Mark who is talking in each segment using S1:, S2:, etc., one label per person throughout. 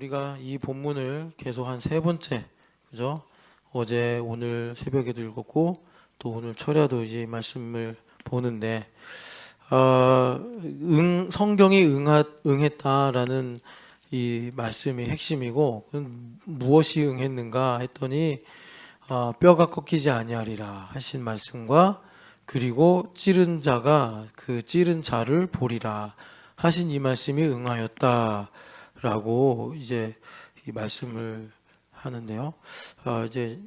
S1: 우리가 이 본문을 계속 한 세 번째, 그죠? 어제 오늘 새벽에도 읽었고 또 오늘 철야도 이제 말씀을 보는데 성경이 응했다라는 이 말씀이 핵심이고 무엇이 응했는가 했더니 뼈가 꺾이지 아니하리라 하신 말씀과 그리고 찌른 자가 그 찌른 자를 보리라 하신 이 말씀이 응하였다라고 이제 이 말씀을 하는데요. 이제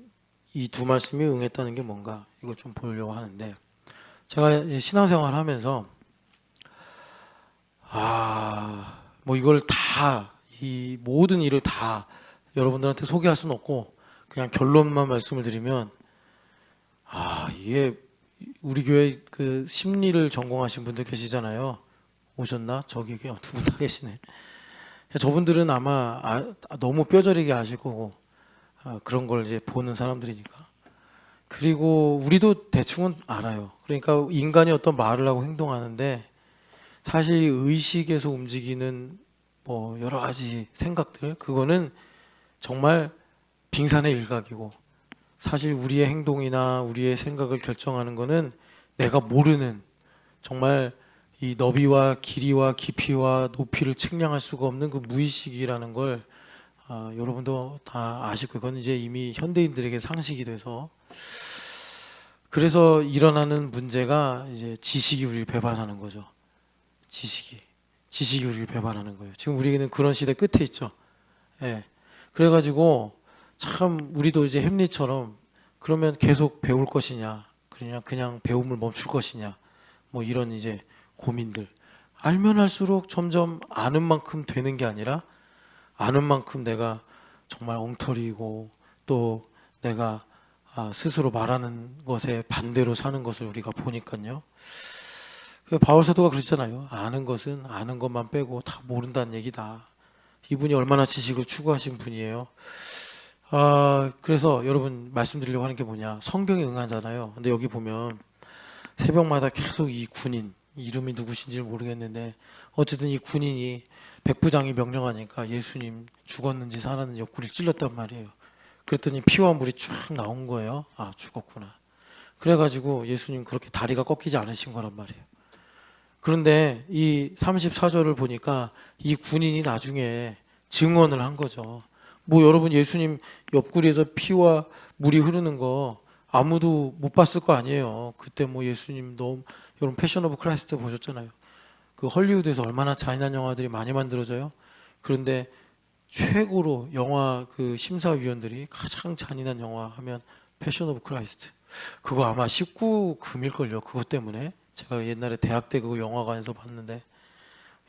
S1: 이 두 말씀이 응했다는 게 뭔가 이걸 좀 보려고 하는데 제가 신앙생활 하면서 뭐 이걸 다 이 모든 일을 다 여러분들한테 소개할 수는 없고 그냥 결론만 말씀을 드리면 이게 우리 교회 그 심리를 전공하신 분들 계시잖아요. 오셨나? 저기 두 분 다 계시네. 저분들은 아마 너무 뼈저리게 아실 거고 그런 걸 이제 보는 사람들이니까. 그리고 우리도 대충은 알아요. 그러니까 인간이 어떤 말을 하고 행동하는데 사실 의식에서 움직이는 뭐 여러 가지 생각들 그거는 정말 빙산의 일각이고 사실 우리의 행동이나 우리의 생각을 결정하는 거는 내가 모르는 정말 이 너비와 길이와 깊이와 높이를 측량할 수가 없는 그 무의식이라는 걸 여러분도 다 아시고 그건 이제 이미 현대인들에게 상식이 돼서 그래서 일어나는 문제가 이제 지식이 우리를 배반하는 거죠. 지식이 우리를 배반하는 거예요. 지금 우리는 그런 시대 끝에 있죠. 예. 그래가지고 참 우리도 이제 햄릿처럼 그러면 계속 배울 것이냐, 그냥 배움을 멈출 것이냐, 뭐 이런 이제 고민들. 알면 할수록 점점 아는 만큼 되는 게 아니라 아는 만큼 내가 정말 엉터리고 또 내가 스스로 말하는 것에 반대로 사는 것을 우리가 보니까요. 바울 사도가 그러잖아요. 아는 것은 아는 것만 빼고 다 모른다는 얘기다. 이분이 얼마나 지식을 추구하신 분이에요. 그래서 여러분 말씀드리려고 하는 게 뭐냐. 성경에 응하잖아요. 근데 여기 보면 새벽마다 계속 이 군인, 이름이 누구신지를 모르겠는데 어쨌든 이 군인이 백부장이 명령하니까 예수님 죽었는지 살았는지 옆구리 찔렀단 말이에요. 그랬더니 피와 물이 쫙 나온 거예요. 죽었구나. 그래가지고 예수님 그렇게 다리가 꺾이지 않으신 거란 말이에요. 그런데 이 34절을 보니까 이 군인이 나중에 증언을 한 거죠. 뭐 여러분 예수님 옆구리에서 피와 물이 흐르는 거 아무도 못 봤을 거 아니에요. 그때 뭐 예수님도 여러분 패션 오브 크라이스트 보셨잖아요. 그 헐리우드에서 얼마나 잔인한 영화들이 많이 만들어져요. 그런데 최고로 영화 그 심사위원들이 가장 잔인한 영화 하면 패션 오브 크라이스트. 그거 아마 19금일걸요. 그것 때문에 제가 옛날에 대학 때 그거 영화관에서 봤는데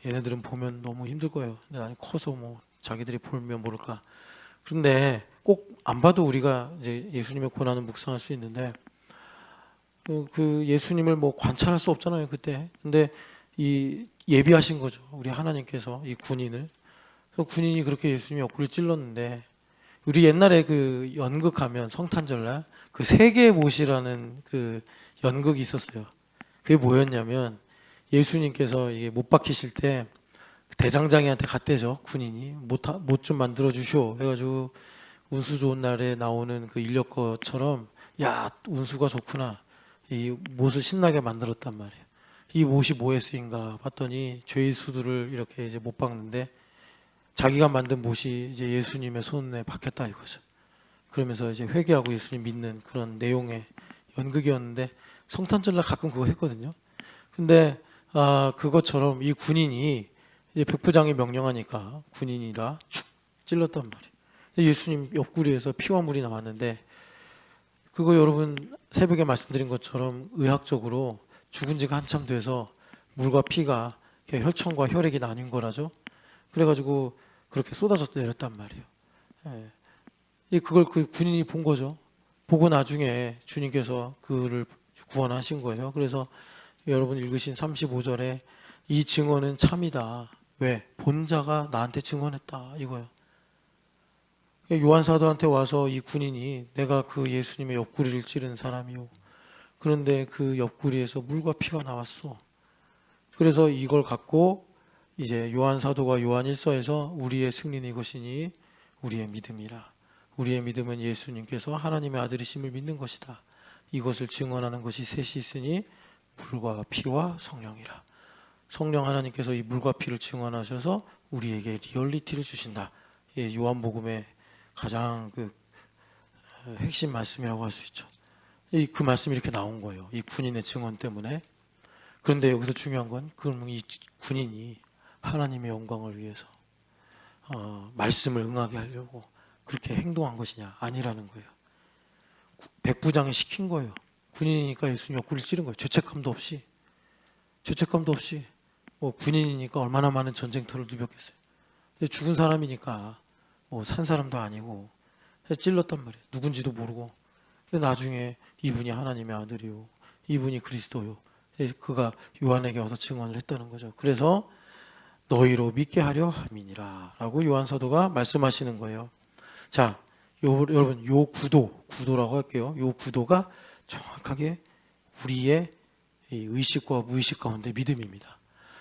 S1: 얘네들은 보면 너무 힘들 거예요. 근데 나는 커서 뭐 자기들이 보면 모를까. 그런데 꼭 안 봐도 우리가 이제 예수님의 고난을 묵상할 수 있는데 그 예수님을 뭐 관찰할 수 없잖아요 그때. 근데 이 예비하신 거죠. 우리 하나님께서 이 군인을. 그래서 군인이 그렇게 예수님의 옆구리를 찔렀는데 우리 옛날에 그 연극하면 성탄절날 그 세계의 못이라는 그 연극이 있었어요. 그게 뭐였냐면 예수님께서 이게 못 박히실 때 대장장이한테 갔대죠. 군인이 못 좀 만들어 주시오 해가지고 운수 좋은 날에 나오는 그 인력거처럼 야 운수가 좋구나 이 못을 신나게 만들었단 말이에요. 이 못이 뭐에 쓰인가 봤더니 죄의 수두를 이렇게 이제 못 박는데 자기가 만든 못이 이제 예수님의 손에 박혔다 이거죠. 그러면서 이제 회개하고 예수님 믿는 그런 내용의 연극이었는데 성탄절날 가끔 그거 했거든요. 근데 그것처럼 이 군인이 이제 백부장이 명령하니까 군인이라 축 찔렀단 말이에요. 예수님 옆구리에서 피와 물이 나왔는데 그거 여러분 새벽에 말씀드린 것처럼 의학적으로 죽은 지가 한참 돼서 물과 피가 혈청과 혈액이 나뉜 거라죠. 그래가지고 그렇게 쏟아져 내렸단 말이에요. 그걸 그 군인이 본 거죠. 보고 나중에 주님께서 그를 구원하신 거예요. 그래서 여러분 읽으신 35절에 이 증언은 참이다. 왜? 본 자가 나한테 증언했다 이거예요. 요한 사도한테 와서 이 군인이 내가 그 예수님의 옆구리를 찌른 사람이요. 그런데 그 옆구리에서 물과 피가 나왔어. 그래서 이걸 갖고 이제 요한 사도가 요한 1서에서 우리의 승리는 이것이니 우리의 믿음이라. 우리의 믿음은 예수님께서 하나님의 아들이심을 믿는 것이다. 이것을 증언하는 것이 셋이 있으니 물과 피와 성령이라. 성령 하나님께서 이 물과 피를 증언하셔서 우리에게 리얼리티를 주신다. 예, 요한복음의 가장 핵심 말씀이라고 할 수 있죠. 그 말씀이 이렇게 나온 거예요. 이 군인의 증언 때문에. 그런데 여기서 중요한 건 그럼 이 군인이 하나님의 영광을 위해서 말씀을 응하게 하려고 그렇게 행동한 것이냐? 아니라는 거예요. 백부장이 시킨 거예요. 군인이니까 예수님 옆구리를 찌른 거예요. 죄책감도 없이 뭐 군인이니까 얼마나 많은 전쟁터를 누볐겠어요. 죽은 사람이니까 뭐 산 사람도 아니고 찔렀단 말이에요. 누군지도 모르고. 근데 나중에 이분이 하나님의 아들이요, 이분이 그리스도요. 그가 요한에게 와서 증언을 했다는 거죠. 그래서 너희로 믿게 하려 함이니라 라고 요한 사도가 말씀하시는 거예요. 자, 여러분 요 구도라고 할게요. 요 구도가 정확하게 우리의 의식과 무의식 가운데 믿음입니다.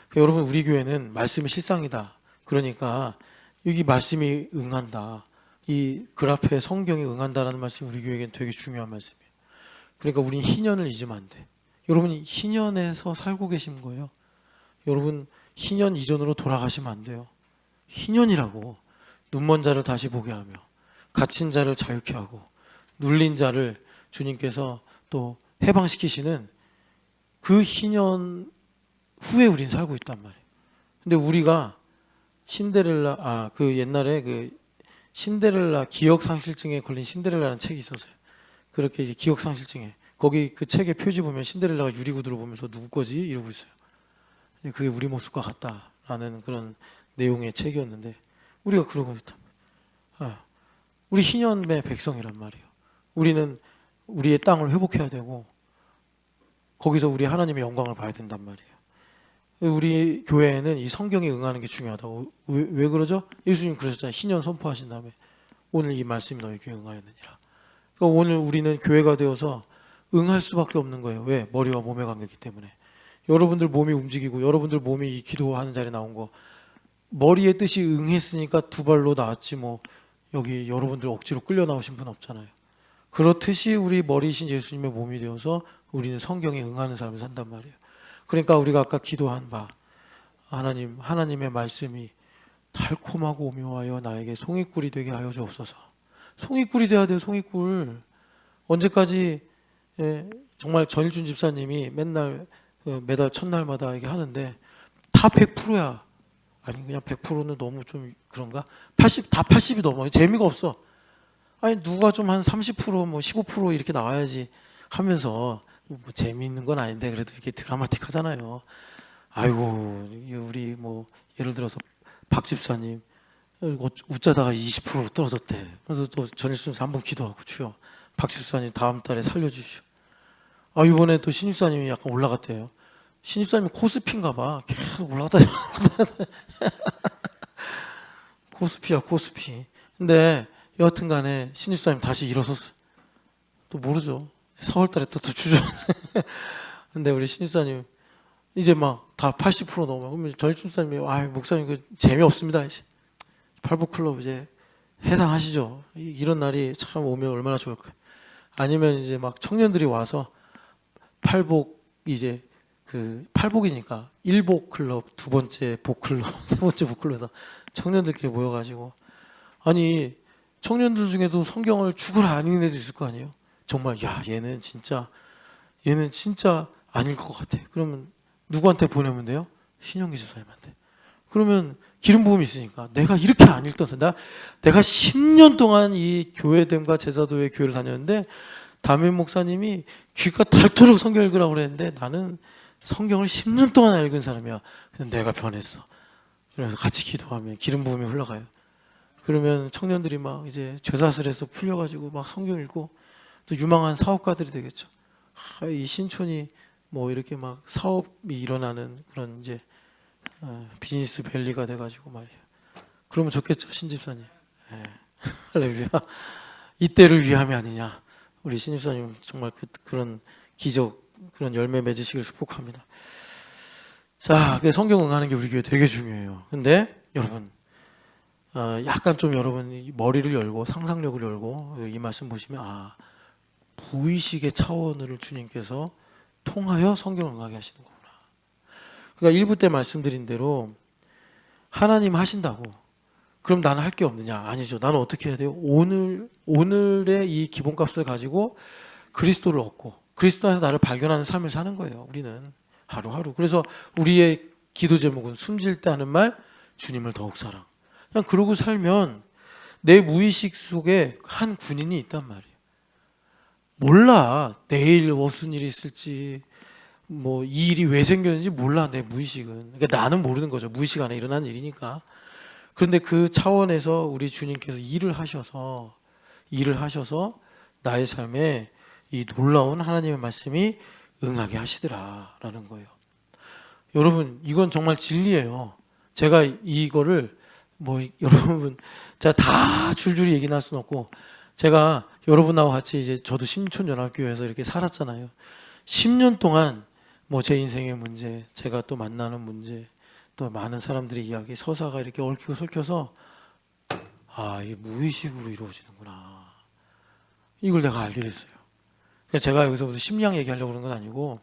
S1: 그러니까 여러분 우리 교회는 말씀이 실상이다. 그러니까 여기 말씀이 응한다. 이 그라프에 성경이 응한다라는 말씀이 우리 교회에겐 되게 중요한 말씀이에요. 그러니까 우리는 희년을 잊으면 안 돼. 여러분이 희년에서 살고 계신 거예요. 여러분 희년 이전으로 돌아가시면 안 돼요. 희년이라고 눈먼 자를 다시 보게 하며 갇힌 자를 자유케 하고 눌린 자를 주님께서 또 해방시키시는 그 희년 후에 우린 살고 있단 말이에요. 근데 우리가 옛날에 신데렐라 기억상실증에 걸린 신데렐라라는 책이 있었어요. 그렇게 이제 기억상실증에 거기 그 책의 표지 보면 신데렐라가 유리구두를 보면서 누구 거지? 이러고 있어요. 그게 우리 모습과 같다라는 그런 내용의 책이었는데 우리가 그러고 있단 말이에요. 우리 희년의 백성이란 말이에요. 우리는 우리의 땅을 회복해야 되고 거기서 우리 하나님의 영광을 봐야 된단 말이에요. 우리 교회에는 이 성경에 응하는 게 중요하다고. 왜 그러죠? 예수님 그러셨잖아요. 희년 선포하신 다음에 오늘 이 말씀이 너희 교회에 응하였느니라. 그러니까 오늘 우리는 교회가 되어서 응할 수밖에 없는 거예요. 왜? 머리와 몸의 관계이기 때문에. 여러분들 몸이 움직이고 여러분들 몸이 이 기도하는 자리에 나온 거 머리의 뜻이 응했으니까 두 발로 나왔지 뭐 여기 여러분들 억지로 끌려 나오신 분 없잖아요. 그렇듯이 우리 머리이신 예수님의 몸이 되어서 우리는 성경에 응하는 삶을 산단 말이에요. 그러니까 우리가 아까 기도한 바 하나님의 말씀이 달콤하고 오묘하여 나에게 송이꿀이 되게 하여 주옵소서. 송이꿀이 돼야 돼요. 송이꿀. 언제까지 정말 전일준 집사님이 맨날 매달 첫날마다 이게 하는데 다 100%야. 아니 그냥 100%는 너무 좀 그런가? 80이 넘어요. 재미가 없어. 아니 누가 좀 한 30%뭐 15% 이렇게 나와야지 하면서 뭐 재미있는 건 아닌데 그래도 이게 드라마틱하잖아요. 아이고 우리 뭐 예를 들어서 박 집사님 웃자다가 20% 떨어졌대. 그래서 또 전일순서 한번 기도하고 주여 박 집사님 다음 달에 살려주시오. 이번에 또 신입사님이 약간 올라갔대요. 신입사님이 코스피인가 봐. 계속 올라갔다 코스피야 코스피. 근데 여하튼 간에 신입사님 다시 일어섰어. 또 모르죠. 4월달에 또 주저. 근데 우리 신입사님 이제 막 다 80% 넘어. 그러면 전일순사님이 목사님 그 재미없습니다. 팔복클럽 이제 해당하시죠. 이런 날이 참 오면 얼마나 좋을까요. 아니면 이제 막 청년들이 와서 팔복 이제 그 팔복이니까 1복 클럽, 두 번째 복 클럽, 세 번째 복 클럽에서 청년들끼리 모여가지고 아니 청년들 중에도 성경을 죽어라 안 읽는 애들 있을 거 아니에요. 정말 얘는 진짜 아닐 것 같아. 그러면 누구한테 보내면 돼요? 신영기 집사님한테. 그러면 기름 부음이 있으니까 내가 이렇게 안 읽던 내가 10년 동안 이 교회됨과 제자도의 교회를 다녔는데 담임 목사님이 귀가 닳도록 성경 읽으라고 그랬는데 나는 성경을 10년 동안 읽은 사람이야. 근데 내가 변했어. 그래서 같이 기도하면 기름 부음이 흘러가요. 그러면 청년들이 막 이제 죄사슬에서 풀려가지고 막 성경 읽고 또 유망한 사업가들이 되겠죠. 이 신촌이 뭐 이렇게 막 사업이 일어나는 그런 이제 비즈니스 밸리가 돼가지고 말이에요. 그러면 좋겠죠, 신집사님. 할렐루야. 이때를 위함이 아니냐. 우리 신집사님 정말 그런 기적, 그런 열매 맺으시길 축복합니다. 자, 그 성경 응하는 게 우리 교회 되게 중요해요. 근데 여러분, 약간 좀 여러분 머리를 열고 상상력을 열고 이 말씀 보시면 무의식의 차원을 주님께서 통하여 성경을 응하게 하시는 거구나. 그러니까 일부 때 말씀드린 대로 하나님 하신다고 그럼 나는 할 게 없느냐? 아니죠. 나는 어떻게 해야 돼요? 오늘의 이 기본값을 가지고 그리스도를 얻고 그리스도 안에서 나를 발견하는 삶을 사는 거예요. 우리는 하루하루. 그래서 우리의 기도 제목은 숨질 때 하는 말 주님을 더욱 사랑. 그냥 그러고 살면 내 무의식 속에 한 군인이 있단 말이에요. 몰라. 내일 무슨 일이 있을지 뭐 이 일이 왜 생겼는지 몰라. 내 무의식은. 그러니까 나는 모르는 거죠. 무의식 안에 일어난 일이니까. 그런데 그 차원에서 우리 주님께서 일을 하셔서 나의 삶에 이 놀라운 하나님의 말씀이 응하게 하시더라라는 거예요. 여러분 이건 정말 진리예요. 제가 이거를 여러분 제가 다 줄줄이 얘기 할 수는 없고 제가 여러분하고 같이 이제 저도 신촌연합교회에서 이렇게 살았잖아요. 10년 동안 제 인생의 문제, 제가 또 만나는 문제, 또 많은 사람들의 이야기, 서사가 이렇게 얽히고 설켜서 이게 무의식으로 이루어지는구나. 이걸 내가 알게 됐어요. 그러니까 제가 여기서 무슨 심리학 얘기하려고 그런 건 아니고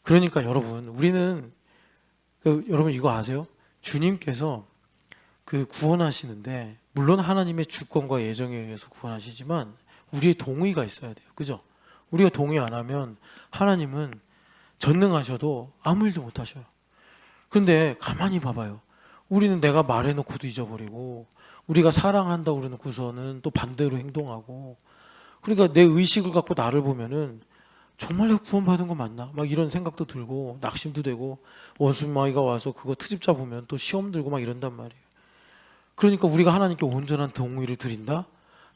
S1: 그러니까 여러분 우리는 여러분 이거 아세요? 주님께서 구원하시는데 물론 하나님의 주권과 예정에 의해서 구원하시지만 우리의 동의가 있어야 돼요. 그죠? 우리가 동의 안 하면 하나님은 전능하셔도 아무 일도 못 하셔요. 그런데 가만히 봐봐요. 우리는 내가 말해놓고도 잊어버리고 우리가 사랑한다고 그래놓고서는 또 반대로 행동하고 그러니까 내 의식을 갖고 나를 보면은 정말 내가 구원받은 거 맞나? 막 이런 생각도 들고 낙심도 되고 원수마귀가 와서 그거 트집자 보면 또 시험 들고 막 이런단 말이에요. 그러니까 우리가 하나님께 온전한 동의를 드린다?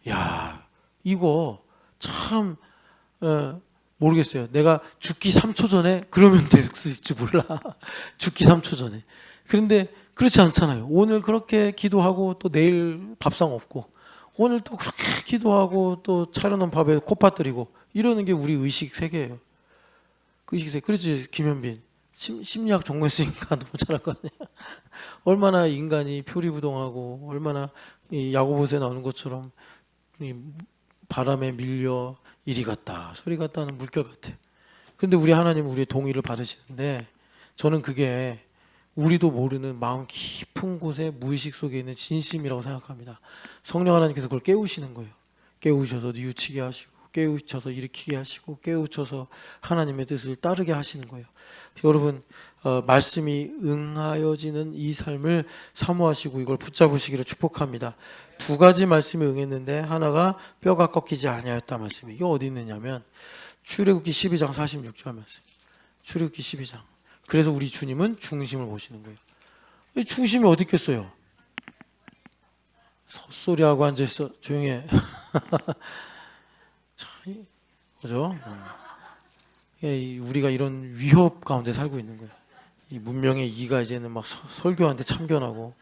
S1: 야, 이거 참 모르겠어요. 내가 죽기 3초 전에 그러면 될 수 있을지 몰라. 죽기 3초 전에. 그런데 그렇지 않잖아요. 오늘 그렇게 기도하고 또 내일 밥상 없고 오늘 또 그렇게 기도하고 또 차려놓은 밥에 코 빠뜨리고 이러는 게 우리 의식 세계예요. 그 의식 세계. 그렇지 김현빈. 심리학 전공했으니까 너무 잘할 거 아니야. 얼마나 인간이 표리부동하고 얼마나 이 야고보서에 나오는 것처럼 이 바람에 밀려 이리 갔다 저리 갔다 하는 물결 같아. 그런데 우리 하나님은 우리의 동의를 받으시는데 저는 그게 우리도 모르는 마음 깊은 곳에 무의식 속에 있는 진심이라고 생각합니다. 성령 하나님께서 그걸 깨우시는 거예요. 깨우셔서 뉘우치게 하시고 깨우쳐서 일으키게 하시고 깨우쳐서 하나님의 뜻을 따르게 하시는 거예요. 여러분 말씀이 응하여지는 이 삶을 사모하시고 이걸 붙잡으시기를 축복합니다. 두 가지 말씀이 응했는데 하나가 뼈가 꺾이지 아니하였다 말씀이 이게 어디 있느냐면 출애굽기 12장 46절 말씀. 출애굽기 12장. 그래서 우리 주님은 중심을 보시는 거예요. 이 중심이 어디 있겠어요? 헛소리하고 앉아있어. 조용히 해. 참, 그죠? 우리가 이런 위협 가운데 살고 있는 거예요. 이 문명의 이가 이제는 막 설교하는데 참견하고.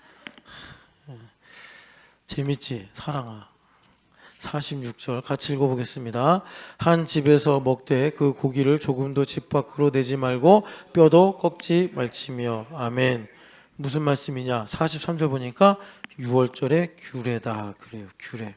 S1: 재밌지? 사랑아. 46절 같이 읽어보겠습니다. 한 집에서 먹되 그 고기를 조금도 집 밖으로 내지 말고 뼈도 꺾지 말지며. 아멘. 무슨 말씀이냐? 43절 보니까 6월절의 규례다 그래요. 규례.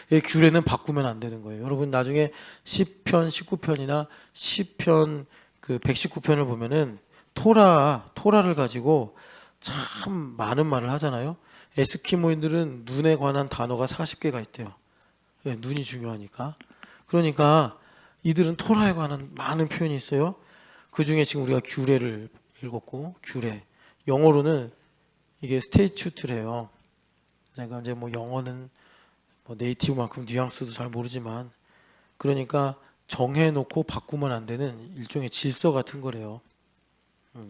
S1: 이 규례는 바꾸면 안 되는 거예요. 여러분 나중에 시편 19편이나 시편 119편을 보면은 토라를 가지고 참 많은 말을 하잖아요. 에스키모인들은 눈에 관한 단어가 40개가 있대요. 눈이 중요하니까. 그러니까 이들은 토라에 관한 많은 표현이 있어요. 그 중에 지금 우리가 규례를 읽었고, 규례. 영어로는 이게 스테이튜트래요. 내가 이제 영어는 네이티브만큼 뉘앙스도 잘 모르지만, 그러니까 정해놓고 바꾸면 안 되는 일종의 질서 같은 거래요.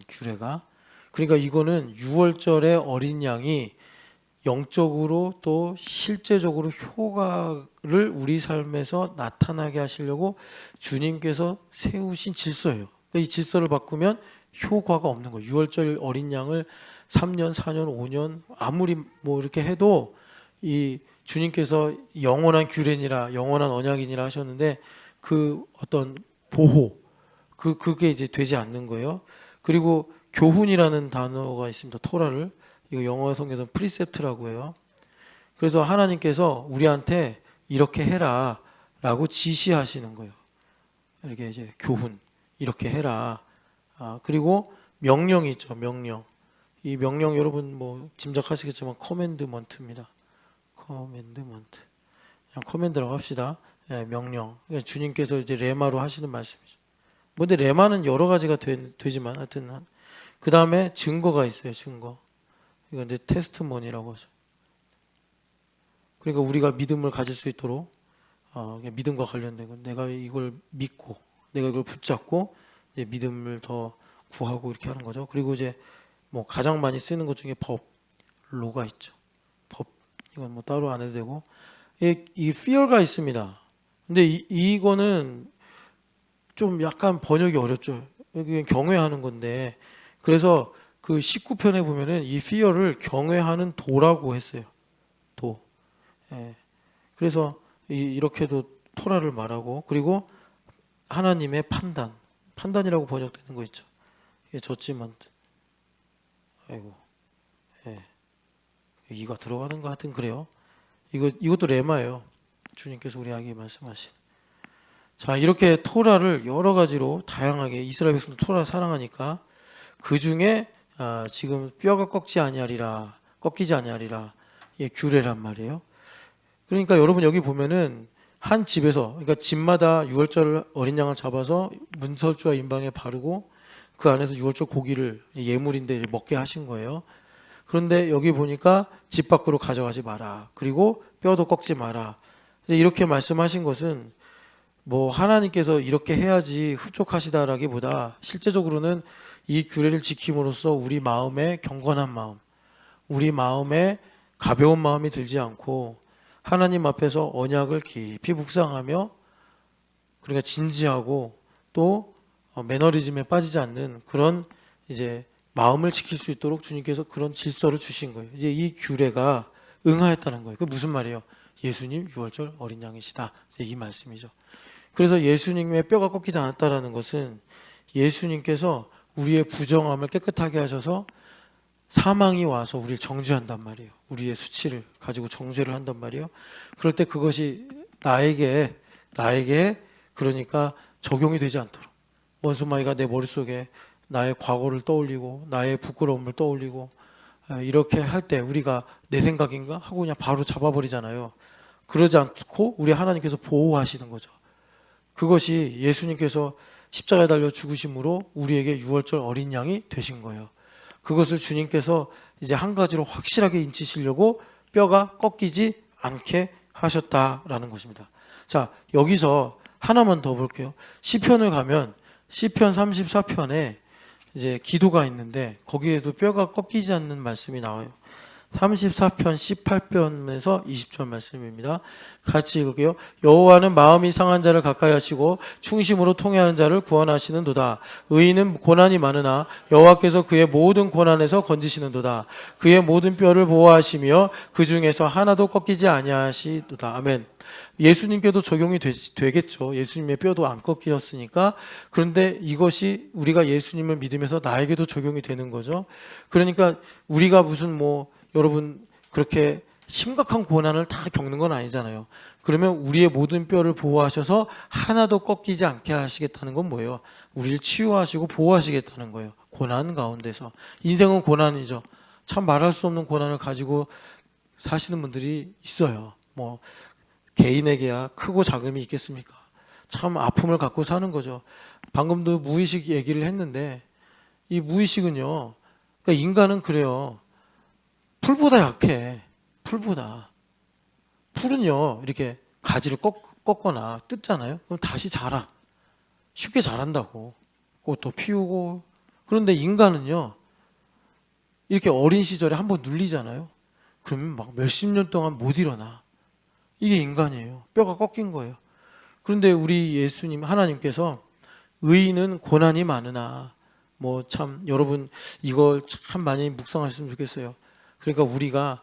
S1: 규례가. 그러니까 이거는 6월절에 어린 양이 영적으로 또 실제적으로 효과를 우리 삶에서 나타나게 하시려고 주님께서 세우신 질서예요. 그러니까 이 질서를 바꾸면 효과가 없는 거예요. 6월절 어린 양을 3년, 4년, 5년 아무리 이렇게 해도 이 주님께서 영원한 규례니라 영원한 언약이니라 하셨는데 그 어떤 보호 그게 이제 되지 않는 거예요. 그리고 교훈이라는 단어가 있습니다. 토라를 이거 영어 성경에서는 프리셉트라고 해요. 그래서 하나님께서 우리한테 이렇게 해라라고 지시하시는 거예요. 이렇게 이제 교훈 이렇게 해라. 그리고 명령이 있죠. 명령. 이 명령 여러분 뭐 짐작하시겠지만 커맨드먼트입니다. 커맨드먼트. 그냥 커맨드라고 합시다. 예, 명령. 그러니까 주님께서 이제 레마로 하시는 말씀이죠. 근데 레마는 여러 가지가 되지만 하여튼 그 다음에 증거가 있어요. 증거. 이건 이제 테스트모니라고 하죠. 그러니까 우리가 믿음을 가질 수 있도록 믿음과 관련된 건 내가 이걸 믿고 내가 이걸 붙잡고 이제 믿음을 더 구하고 이렇게 하는 거죠. 그리고 이제 뭐 가장 많이 쓰는 것 중에 법, 로가 있죠. 법 이건 뭐 따로 안 해도 되고 이 fear가 있습니다. 근데 이거는 좀 약간 번역이 어렵죠. 이게 경외하는 건데 그래서 그 19편에 보면은 이 fear를 경외하는 도라고 했어요. 도. 예. 그래서 이렇게도 토라를 말하고 그리고 하나님의 판단이라고 번역되는 거 있죠. 이게 저지먼트. 아이고, 예. 이가 들어가는 거 하여튼 그래요. 이것도 레마예요. 주님께서 우리에게 말씀하신. 자, 이렇게 토라를 여러 가지로 다양하게 이스라엘 백성도 토라를 사랑하니까 그 중에 지금 뼈가 꺾이지 아니하리라. 예, 규례란 말이에요. 그러니까 여러분 여기 보면은 한 집에서 그러니까 집마다 유월절 어린 양을 잡아서 문설주와 임방에 바르고 그 안에서 유월절 고기를 예물인데 먹게 하신 거예요. 그런데 여기 보니까 집 밖으로 가져가지 마라. 그리고 뼈도 꺾지 마라. 이렇게 말씀하신 것은 뭐 하나님께서 이렇게 해야지 흡족하시다라기보다 실제적으로는 이 규례를 지킴으로써 우리 마음에 경건한 마음, 우리 마음에 가벼운 마음이 들지 않고 하나님 앞에서 언약을 깊이 묵상하며 그러니까 진지하고 또 매너리즘에 빠지지 않는 그런 이제 마음을 지킬 수 있도록 주님께서 그런 질서를 주신 거예요. 이제 이 규례가 응하였다는 거예요. 그게 무슨 말이에요? 예수님 유월절 어린 양이시다. 이제 이 말씀이죠. 그래서 예수님의 뼈가 꺾이지 않았다라는 것은 예수님께서 우리의 부정함을 깨끗하게 하셔서 사망이 와서 우리를 정죄한단 말이에요. 우리의 수치를 가지고 정죄를 한단 말이에요. 그럴 때 그것이 나에게 그러니까 적용이 되지 않도록 원수마귀가 내 머릿속에 나의 과거를 떠올리고 나의 부끄러움을 떠올리고 이렇게 할 때 우리가 내 생각인가 하고 그냥 바로 잡아버리잖아요. 그러지 않고 우리 하나님께서 보호하시는 거죠. 그것이 예수님께서 십자가에 달려 죽으심으로 우리에게 유월절 어린 양이 되신 거예요. 그것을 주님께서 이제 한 가지로 확실하게 인치시려고 뼈가 꺾이지 않게 하셨다라는 것입니다. 자, 여기서 하나만 더 볼게요. 시편을 가면 시편 34편에 이제 기도가 있는데 거기에도 뼈가 꺾이지 않는 말씀이 나와요. 34편 18편에서 20절 말씀입니다. 같이 읽을게요. 여호와는 마음이 상한 자를 가까이 하시고 충심으로 통회하는 자를 구원하시는도다. 의인은 고난이 많으나 여호와께서 그의 모든 고난에서 건지시는도다. 그의 모든 뼈를 보호하시며 그 중에서 하나도 꺾이지 아니하시도다. 아멘. 예수님께도 적용이 되겠죠. 예수님의 뼈도 안 꺾이셨으니까. 그런데 이것이 우리가 예수님을 믿으면서 나에게도 적용이 되는 거죠. 그러니까 우리가 무슨 여러분 그렇게 심각한 고난을 다 겪는 건 아니잖아요. 그러면 우리의 모든 뼈를 보호하셔서 하나도 꺾이지 않게 하시겠다는 건 뭐예요? 우리를 치유하시고 보호하시겠다는 거예요. 고난 가운데서. 인생은 고난이죠. 참 말할 수 없는 고난을 가지고 사시는 분들이 있어요. 개인에게야 크고 작음이 있겠습니까? 참 아픔을 갖고 사는 거죠. 방금도 무의식 얘기를 했는데 이 무의식은요. 그러니까 인간은 그래요. 풀보다 약해. 풀보다. 풀은요. 이렇게 가지를 꺾거나 뜯잖아요. 그럼 다시 자라. 쉽게 자란다고. 꽃도 피우고. 그런데 인간은요. 이렇게 어린 시절에 한번 눌리잖아요. 그러면 막 몇십 년 동안 못 일어나. 이게 인간이에요. 뼈가 꺾인 거예요. 그런데 우리 예수님 하나님께서 의인은 고난이 많으나 참 여러분 이걸 참 많이 묵상하셨으면 좋겠어요. 그러니까 우리가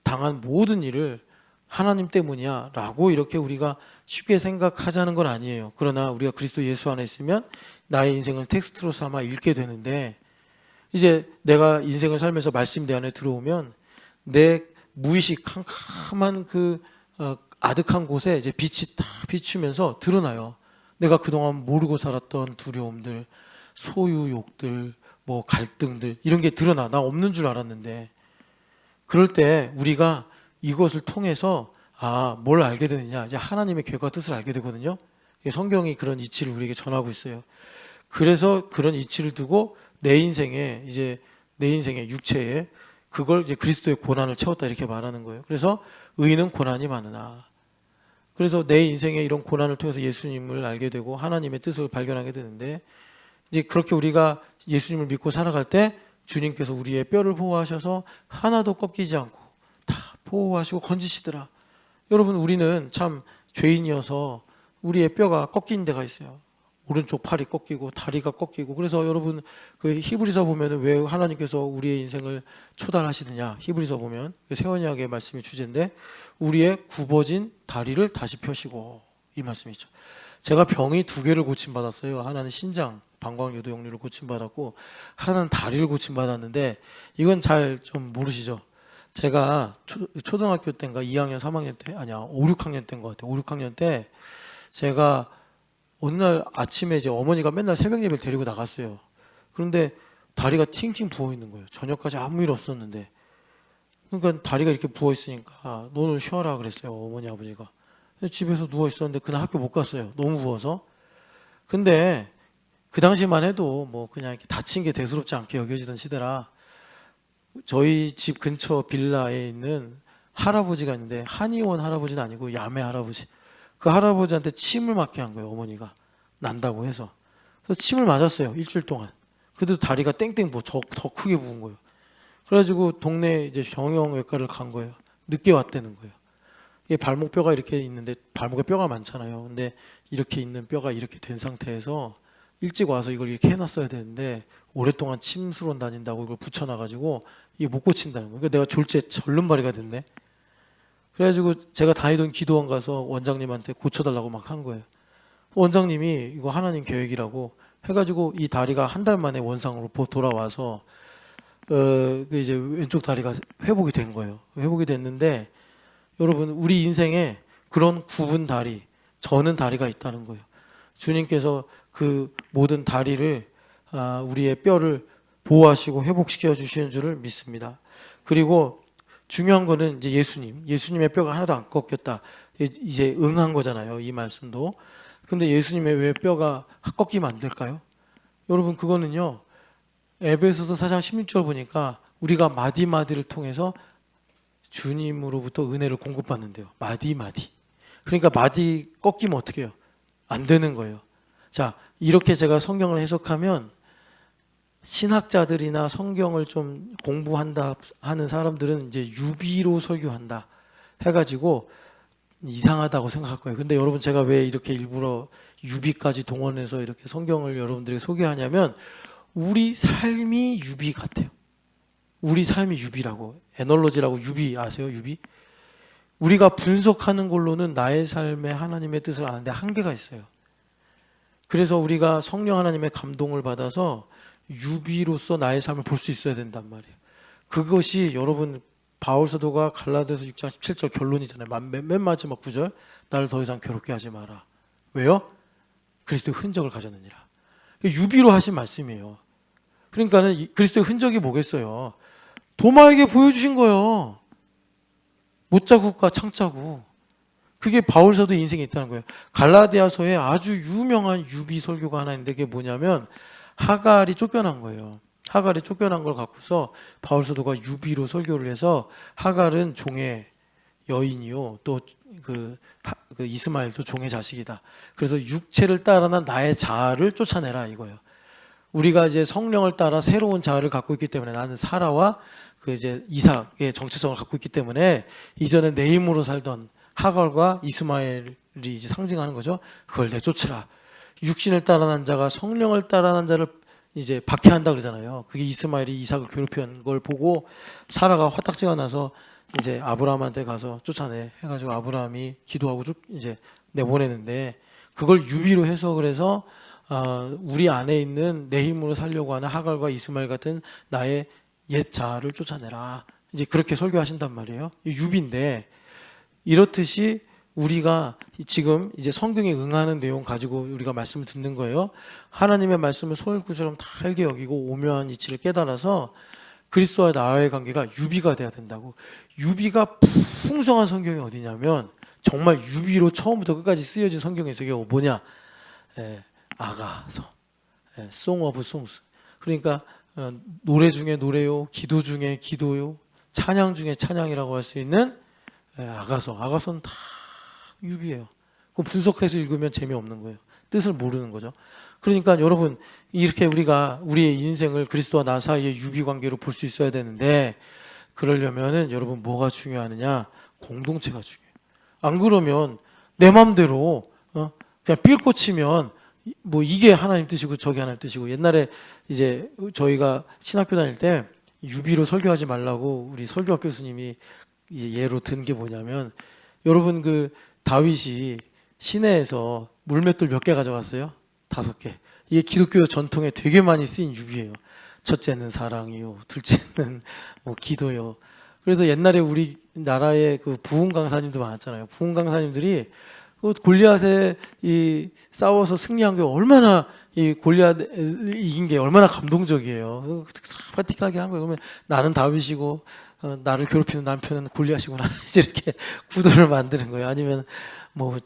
S1: 당한 모든 일을 하나님 때문이야 라고 이렇게 우리가 쉽게 생각하자는 건 아니에요. 그러나 우리가 그리스도 예수 안에 있으면 나의 인생을 텍스트로 삼아 읽게 되는데 이제 내가 인생을 살면서 말씀이 내 안에 들어오면 내 무의식 캄캄한 그 아득한 곳에 이제 빛이 딱 비추면서 드러나요. 내가 그동안 모르고 살았던 두려움들, 소유욕들, 뭐 갈등들 이런 게 드러나. 나 없는 줄 알았는데 그럴 때 우리가 이것을 통해서 뭘 알게 되느냐? 이제 하나님의 계획과 뜻을 알게 되거든요. 성경이 그런 이치를 우리에게 전하고 있어요. 그래서 그런 이치를 두고 내 인생의 육체에 그걸 이제 그리스도의 고난을 채웠다 이렇게 말하는 거예요. 그래서 의인은 고난이 많으나. 그래서 내 인생에 이런 고난을 통해서 예수님을 알게 되고 하나님의 뜻을 발견하게 되는데 이제 그렇게 우리가 예수님을 믿고 살아갈 때 주님께서 우리의 뼈를 보호하셔서 하나도 꺾이지 않고 다 보호하시고 건지시더라. 여러분 우리는 참 죄인이어서 우리의 뼈가 꺾인 데가 있어요. 오른쪽 팔이 꺾이고 다리가 꺾이고. 그래서 여러분 그 히브리서 보면은 왜 하나님께서 우리의 인생을 초단하시느냐, 히브리서 보면 새 언약의 말씀이 주제인데 우리의 굽어진 다리를 다시 펴시고 이 말씀이죠. 제가 병이 2개를 고침받았어요. 하나는 신장 방광요도역류를 고침받았고 하나는 다리를 고침받았는데 이건 잘 좀 모르시죠. 제가 초등학교 때인가 2학년 3학년 때 아니야 5, 6학년 때인 것 같아요. 5, 6학년 때 제가 어느 날 아침에 이제 어머니가 맨날 새벽 예배를 데리고 나갔어요. 그런데 다리가 팅팅 부어 있는 거예요. 저녁까지 아무 일 없었는데. 그러니까 다리가 이렇게 부어 있으니까 너는 쉬어라 그랬어요. 어머니 아버지가. 집에서 누워 있었는데 그날 학교 못 갔어요. 너무 부어서. 근데 그 당시만 해도 뭐 그냥 이렇게 다친 게 대수롭지 않게 여겨지던 시대라 저희 집 근처 빌라에 있는 할아버지가 있는데 한의원 할아버지는 아니고 야매 할아버지. 그 할아버지한테 침을 맞게 한 거예요. 어머니가 난다고 해서. 그래서 침을 맞았어요. 일주일 동안. 그래도 다리가 땡땡 부어 더 크게 부은 거예요. 그래가지고 동네 이제 정형외과를 간 거예요. 늦게 왔다는 거예요. 이게 발목뼈가 이렇게 있는데 발목에 뼈가 많잖아요. 근데 이렇게 있는 뼈가 이렇게 된 상태에서 일찍 와서 이걸 이렇게 해놨어야 되는데 오랫동안 침수론 다닌다고 이걸 붙여놔가지고 이게 못 고친다는 거예요. 그러니까 내가 졸지에 절름발이가 됐네. 그래가지고 제가 다니던 기도원 가서 원장님한테 고쳐달라고 막 한 거예요. 원장님이 이거 하나님 계획이라고 해가지고 이 다리가 한 달 만에 원상으로 돌아와서 그 이제 왼쪽 다리가 회복이 된 거예요. 회복이 됐는데 여러분 우리 인생에 그런 굽은 다리, 저는 다리가 있다는 거예요. 주님께서 그 모든 다리를 우리의 뼈를 보호하시고 회복시켜 주시는 줄을 믿습니다. 그리고 중요한 거는 이제 예수님의 뼈가 하나도 안 꺾였다. 이제 응한 거잖아요. 이 말씀도. 근데 예수님의 왜 뼈가 꺾이면 안 될까요? 여러분 그거는요. 에베소서 4장 16절 보니까 우리가 마디마디를 통해서 주님으로부터 은혜를 공급받는데요. 마디마디. 그러니까 마디 꺾이면 어떻게 해요? 안 되는 거예요. 자, 이렇게 제가 성경을 해석하면 신학자들이나 성경을 좀 공부한다 하는 사람들은 이제 유비로 설교한다 해가지고 이상하다고 생각할 거예요. 근데 여러분 제가 왜 이렇게 일부러 유비까지 동원해서 이렇게 성경을 여러분들에게 소개하냐면 우리 삶이 유비 같아요. 우리 삶이 유비라고. 에놀로지라고 유비 아세요? 유비? 우리가 분석하는 걸로는 나의 삶에 하나님의 뜻을 아는데 한계가 있어요. 그래서 우리가 성령 하나님의 감동을 받아서 유비로서 나의 삶을 볼 수 있어야 된단 말이에요. 그것이 여러분 바울 사도가 갈라디아서 6장 17절 결론이잖아요. 맨 마지막 구절 나를 더 이상 괴롭게 하지 마라. 왜요? 그리스도의 흔적을 가졌느니라. 유비로 하신 말씀이에요. 그러니까는 그리스도의 흔적이 뭐겠어요? 도마에게 보여주신 거예요. 못자국과 창자국. 그게 바울 사도의 인생에 있다는 거예요. 갈라디아서에 아주 유명한 유비 설교가 하나 있는데 그게 뭐냐면 하갈이 쫓겨난 거예요. 하갈이 쫓겨난 걸 갖고서 바울 사도가 유비로 설교를 해서 하갈은 종의 여인이요. 또 그 이스마엘도 종의 자식이다. 그래서 육체를 따라난 나의 자아를 쫓아내라 이거예요. 우리가 이제 성령을 따라 새로운 자아를 갖고 있기 때문에 나는 사라와 그 이제 이삭의 정체성을 갖고 있기 때문에 이전에 내 힘으로 살던 하갈과 이스마엘이 이제 상징하는 거죠. 그걸 내쫓으라. 육신을 따라난 자가 성령을 따라난 자를 이제 박해한다 그러잖아요. 그게 이스마엘이 이삭을 괴롭히는 걸 보고 사라가 화딱지가 나서 이제 아브라함한테 가서 쫓아내 해가지고 아브라함이 기도하고 이제 내보내는데 그걸 유비로 해석을 해서 우리 안에 있는 내 힘으로 살려고 하는 하갈과 이스마엘 같은 나의 옛 자아를 쫓아내라. 이제 그렇게 설교하신단 말이에요. 유비인데 이렇듯이 우리가 지금 이제 성경에 응하는 내용 가지고 우리가 말씀을 듣는 거예요. 하나님의 말씀을 소울구처럼 다 알게 여기고 오묘한 이치를 깨달아서 그리스도와 나와의 관계가 유비가 돼야 된다고. 유비가 풍성한 성경이 어디냐면 정말 유비로 처음부터 끝까지 쓰여진 성경에서 이게 뭐냐? 아가서, Song of Songs. 그러니까 노래 중에 노래요, 기도 중에 기도요, 찬양 중에 찬양이라고 할 수 있는 아가서. 아가서는 다 유비예요. 그럼 분석해서 읽으면 재미없는 거예요. 뜻을 모르는 거죠. 그러니까 여러분 이렇게 우리가 우리의 인생을 그리스도와 나 사이의 유비 관계로 볼 수 있어야 되는데 그러려면은 여러분 뭐가 중요하느냐? 공동체가 중요해요. 안 그러면 내 마음대로 그냥 삘 꽂히면 뭐 이게 하나님 뜻이고 저게 하나님 뜻이고. 옛날에 이제 저희가 신학교 다닐 때 유비로 설교하지 말라고 우리 설교학 교수님이 예로 든 게 뭐냐면 여러분 그 다윗이 시내에서 물맷돌 몇 개 가져갔어요? 5개. 이게 기독교 전통에 되게 많이 쓰인 유비예요. 첫째는 사랑이요, 둘째는 뭐 기도요. 그래서 옛날에 우리 나라에 그 부흥 강사님도 많았잖아요. 부흥 강사님들이 골리앗에 이 싸워서 승리한 게 얼마나 이 골리앗 이긴 게 얼마나 감동적이에요. 드라마틱하게 한 거예요. 그러면 나는 다윗이고 나를 괴롭히는 남편은 골리앗이구나. 이렇게 구도를 만드는 거예요. 아니면 뭐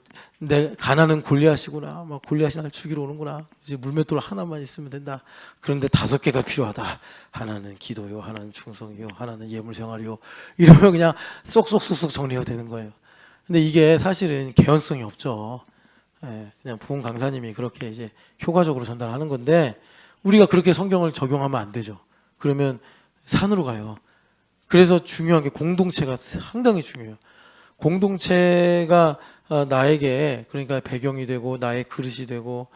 S1: 내 가나는 골리앗이구나. 막 골리앗이 나를 죽이러 오는구나. 이제 물맷돌 하나만 있으면 된다. 그런데 5개가 필요하다. 하나는 기도요, 하나는 충성이요, 하나는 예물 생활이요. 이러면 그냥 쏙쏙쏙쏙 정리가 되는 거예요. 근데 이게 사실은 개연성이 없죠. 그냥 부흥 강사님이 그렇게 이제 효과적으로 전달하는 건데 우리가 그렇게 성경을 적용하면 안 되죠. 그러면 산으로 가요. 그래서 중요한 게 공동체가 상당히 중요해요. 공동체가 나에게 그러니까 배경이 되고 나의 그릇이 되고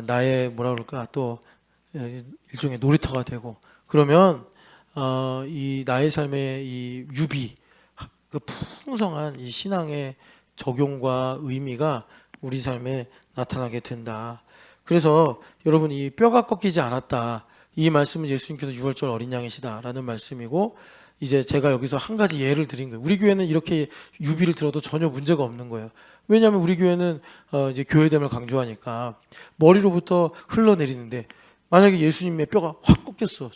S1: 나의 뭐라 그럴까 또 일종의 놀이터가 되고 그러면 이 나의 삶의 이 유비 그 풍성한 이 신앙의 적용과 의미가 우리 삶에 나타나게 된다. 그래서 여러분 이 뼈가 꺾이지 않았다. 이 말씀은 예수님께서 6월절 어린 양이시다라는 말씀이고 이제 제가 여기서 한 가지 예를 드린 거예요. 우리 교회는 이렇게 유비를 들어도 전혀 문제가 없는 거예요. 왜냐하면 우리 교회는 이제 교회됨을 강조하니까 머리로부터 흘러내리는데 만약에 예수님의 뼈가 확 꺾였어.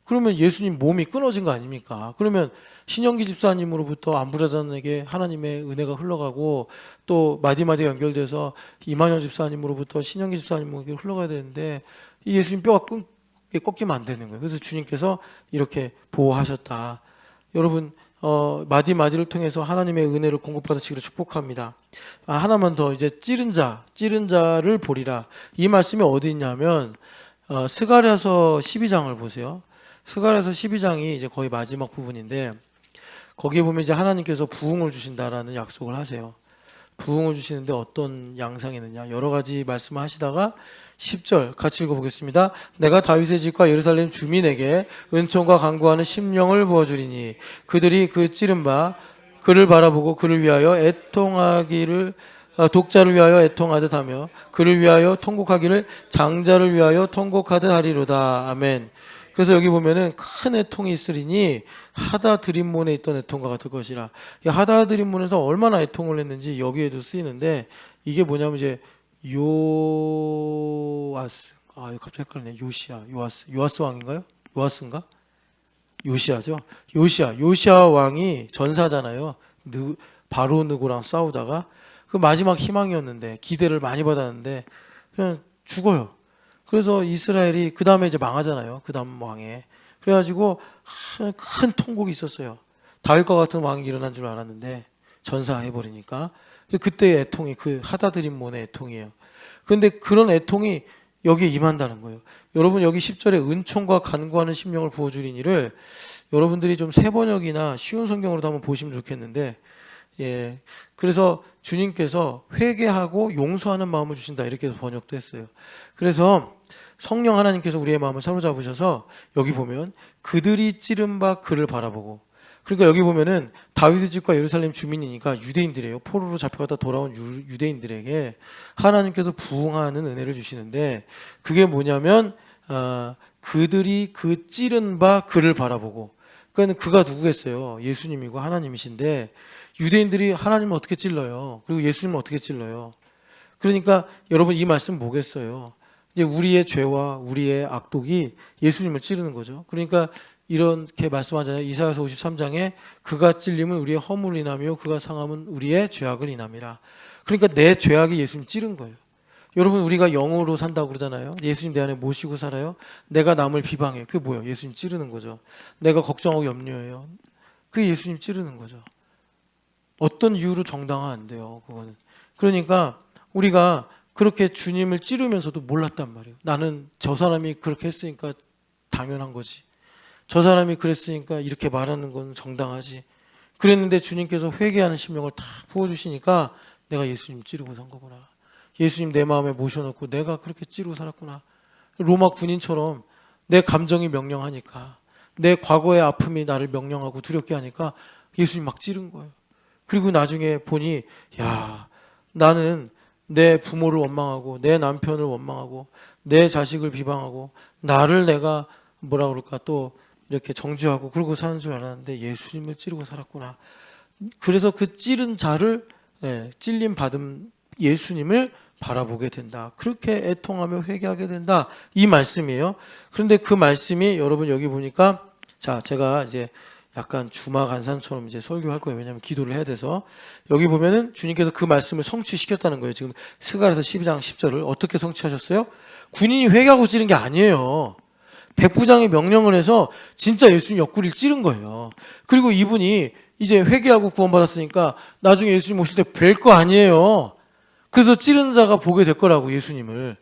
S1: 그러면 예수님 몸이 끊어진 거 아닙니까? 그러면 신영기 집사님으로부터 안부자전에게 하나님의 은혜가 흘러가고 또 마디마디 연결돼서 이만영 집사님으로부터 신영기 집사님에게 흘러가야 되는데 이 예수님 뼈가 꺾이면 안 되는 거예요. 그래서 주님께서 이렇게 보호하셨다. 여러분 마디마디를 통해서 하나님의 은혜를 공급받으시기를 축복합니다. 하나만 더 이제 찌른 자를 보리라. 이 말씀이 어디 있냐면 스가랴서 12장을 보세요. 스가랴서 12장이 이제 거의 마지막 부분인데 거기에 보면 이제 하나님께서 부흥을 주신다라는 약속을 하세요. 부흥을 주시는데 어떤 양상이 있느냐 여러 가지 말씀을 하시다가 10절 같이 읽어보겠습니다. 내가 다윗의 집과 예루살렘 주민에게 은총과 간구하는 심령을 부어주리니 그들이 그 찌른 바 그를 바라보고 그를 위하여 애통하기를 독자를 위하여 애통하듯 하며 그를 위하여 통곡하기를 장자를 위하여 통곡하듯 하리로다. 아멘. 그래서 여기 보면은 큰 애통이 있으리니 하다드림몬에 있던 애통과 같을 것이라. 이 하다드림몬에서 얼마나 애통을 했는지 여기에도 쓰이는데 이게 뭐냐면 이제 요아스 갑자기 헷갈리네. 요아스 왕인가요? 요아스인가? 요시아죠. 요시아 왕이 전사잖아요. 바로 느고랑 싸우다가 그 마지막 희망이었는데 기대를 많이 받았는데 그냥 죽어요. 그래서 이스라엘이 그 다음에 이제 망하잖아요. 그 다음 왕에. 그래가지고 큰 통곡이 있었어요. 다윗과 같은 왕이 일어난 줄 알았는데 전사해버리니까. 그때의 애통이 그 하다드림몬의 애통이에요. 근데 그런 애통이 여기에 임한다는 거예요. 여러분 여기 10절에 은총과 간구하는 심령을 부어주리니를 여러분들이 좀 새번역이나 쉬운 성경으로도 한번 보시면 좋겠는데 그래서 주님께서 회개하고 용서하는 마음을 주신다 이렇게 번역도 했어요. 그래서 성령 하나님께서 우리의 마음을 사로잡으셔서 여기 보면 그들이 찌른 바 그를 바라보고 그러니까 여기 보면은 다윗의 집과 예루살렘 주민이니까 유대인들이에요. 포로로 잡혀갔다 돌아온 유대인들에게 하나님께서 부응하는 은혜를 주시는데 그게 뭐냐면 그들이 그 찌른 바 그를 바라보고, 그러니까 그가 누구겠어요? 예수님이고 하나님이신데 유대인들이 하나님을 어떻게 찔러요? 그리고 예수님을 어떻게 찔러요? 그러니까 여러분 이 말씀 뭐겠어요? 이제 우리의 죄와 우리의 악독이 예수님을 찌르는 거죠. 그러니까 이렇게 말씀하잖아요. 이사야서 53장에 그가 찔림은 우리의 허물을 인하며 그가 상함은 우리의 죄악을 인함이라. 그러니까 내 죄악이 예수님 찌른 거예요. 여러분 우리가 영으로 산다고 그러잖아요. 예수님 내 안에 모시고 살아요. 내가 남을 비방해. 그게 뭐예요? 예수님 찌르는 거죠. 내가 걱정하고 염려해요. 그게 예수님 찌르는 거죠. 어떤 이유로 정당화 안 돼요. 그거는. 그러니까 우리가 그렇게 주님을 찌르면서도 몰랐단 말이에요. 나는 저 사람이 그렇게 했으니까 당연한 거지. 저 사람이 그랬으니까 이렇게 말하는 건 정당하지. 그랬는데 주님께서 회개하는 심령을 탁 부어주시니까 내가 예수님 찌르고 산 거구나. 예수님 내 마음에 모셔놓고 내가 그렇게 찌르고 살았구나. 로마 군인처럼 내 감정이 명령하니까, 내 과거의 아픔이 나를 명령하고 두렵게 하니까 예수님 막 찌른 거예요. 그리고 나중에 보니 야, 나는 내 부모를 원망하고 내 남편을 원망하고 내 자식을 비방하고 나를 내가 뭐라 그럴까 또 이렇게 정죄하고 그러고 사는 줄 알았는데 예수님을 찌르고 살았구나. 그래서 그 찌른 자를, 찔림 받은 예수님을 바라보게 된다. 그렇게 애통하며 회개하게 된다. 이 말씀이에요. 그런데 그 말씀이 여러분 여기 보니까, 자, 제가 이제 약간 주마 간산처럼 이제 설교할 거예요. 왜냐하면 기도를 해야 돼서. 여기 보면은 주님께서 그 말씀을 성취시켰다는 거예요. 지금 스가랴서 12장 10절을 어떻게 성취하셨어요? 군인이 회개하고 찌른 게 아니에요. 백부장이 명령을 해서 진짜 예수님 옆구리를 찌른 거예요. 그리고 이분이 이제 회개하고 구원받았으니까 나중에 예수님 오실 때 뵐 거 아니에요. 그래서 찌른 자가 보게 될 거라고 예수님을.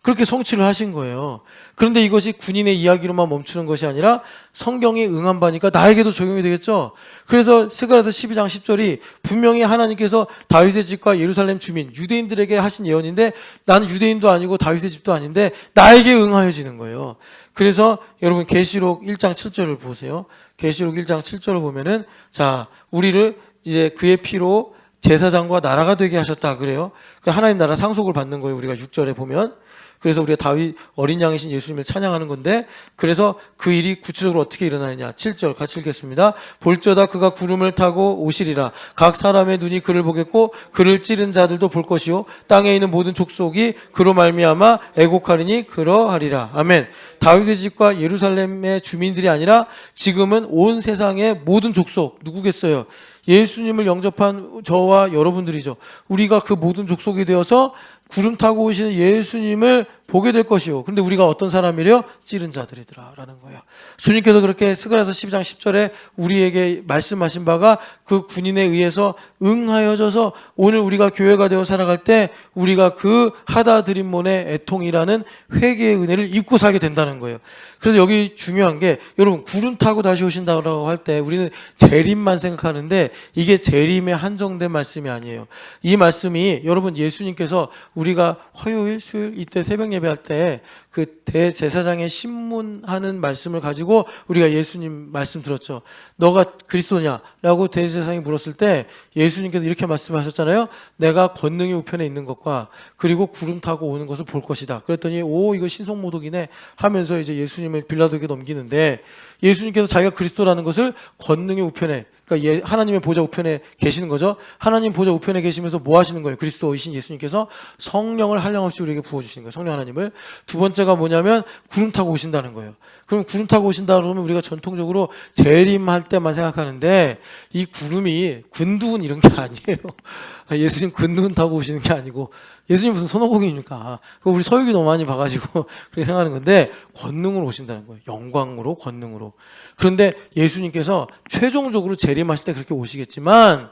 S1: 그렇게 성취를 하신 거예요. 그런데 이것이 군인의 이야기로만 멈추는 것이 아니라 성경에 응한 바니까 나에게도 적용이 되겠죠. 그래서 스가랴서 12장 10절이 분명히 하나님께서 다윗의 집과 예루살렘 주민, 유대인들에게 하신 예언인데 나는 유대인도 아니고 다윗의 집도 아닌데 나에게 응하여지는 거예요. 그래서 여러분 계시록 1장 7절을 보세요. 계시록 1장 7절을 보면은 자, 우리를 이제 그의 피로 제사장과 나라가 되게 하셨다 그래요. 하나님 나라 상속을 받는 거예요. 우리가 6절에 보면. 그래서 우리가 다윗 어린 양이신 예수님을 찬양하는 건데, 그래서 그 일이 구체적으로 어떻게 일어나느냐. 7절 같이 읽겠습니다. 볼저다 그가 구름을 타고 오시리라. 각 사람의 눈이 그를 보겠고 그를 찌른 자들도 볼 것이요 땅에 있는 모든 족속이 그로 말미암아 애곡하리니 그러하리라. 아멘. 다윗의 집과 예루살렘의 주민들이 아니라 지금은 온 세상의 모든 족속, 누구겠어요? 예수님을 영접한 저와 여러분들이죠. 우리가 그 모든 족속이 되어서 구름 타고 오시는 예수님을 보게 될 것이요. 근데 우리가 어떤 사람이래요? 찌른 자들이더라 라는 거예요. 주님께서 그렇게 스가랴서 12장 10절에 우리에게 말씀하신 바가 그 군인에 의해서 응하여져서 오늘 우리가 교회가 되어 살아갈 때 우리가 그 하다 드린 몸의 애통이라는 회개의 은혜를 입고 살게 된다는 거예요. 그래서 여기 중요한 게, 여러분 구름 타고 다시 오신다고 할 때 우리는 재림만 생각하는데 이게 재림에 한정된 말씀이 아니에요. 이 말씀이 여러분 예수님께서 우리가 화요일, 수요일 이때 새벽 예배할 때 그 대제사장의 신문하는 말씀을 가지고 우리가 예수님 말씀 들었죠. 너가 그리스도냐라고 대제사장이 물었을 때 예수님께서 이렇게 말씀하셨잖아요. 내가 권능이 우편에 있는 것과 그리고 구름 타고 오는 것을 볼 것이다. 그랬더니 오, 이거 신성모독이네 하면서 이제 예수님을 빌라도에게 넘기는데, 예수님께서 자기가 그리스도라는 것을 권능의 우편에, 그러니까 하나님의 보좌 우편에 계시는 거죠. 하나님 보좌 우편에 계시면서 뭐 하시는 거예요? 그리스도이신 예수님께서 성령을 한량없이 우리에게 부어주시는 거예요. 성령 하나님을. 두 번째가 뭐냐면 구름 타고 오신다는 거예요. 그럼 구름 타고 오신다 그러면 우리가 전통적으로 재림할 때만 생각하는데 이 구름이 군두운 이런 게 아니에요. 예수님 군두운 타고 오시는 게 아니고, 예수님 무슨 손오공입니까? 우리 서유기 너무 많이 봐가지고 그렇게 생각하는 건데, 권능으로 오신다는 거예요. 영광으로, 권능으로. 그런데 예수님께서 최종적으로 재림하실 때 그렇게 오시겠지만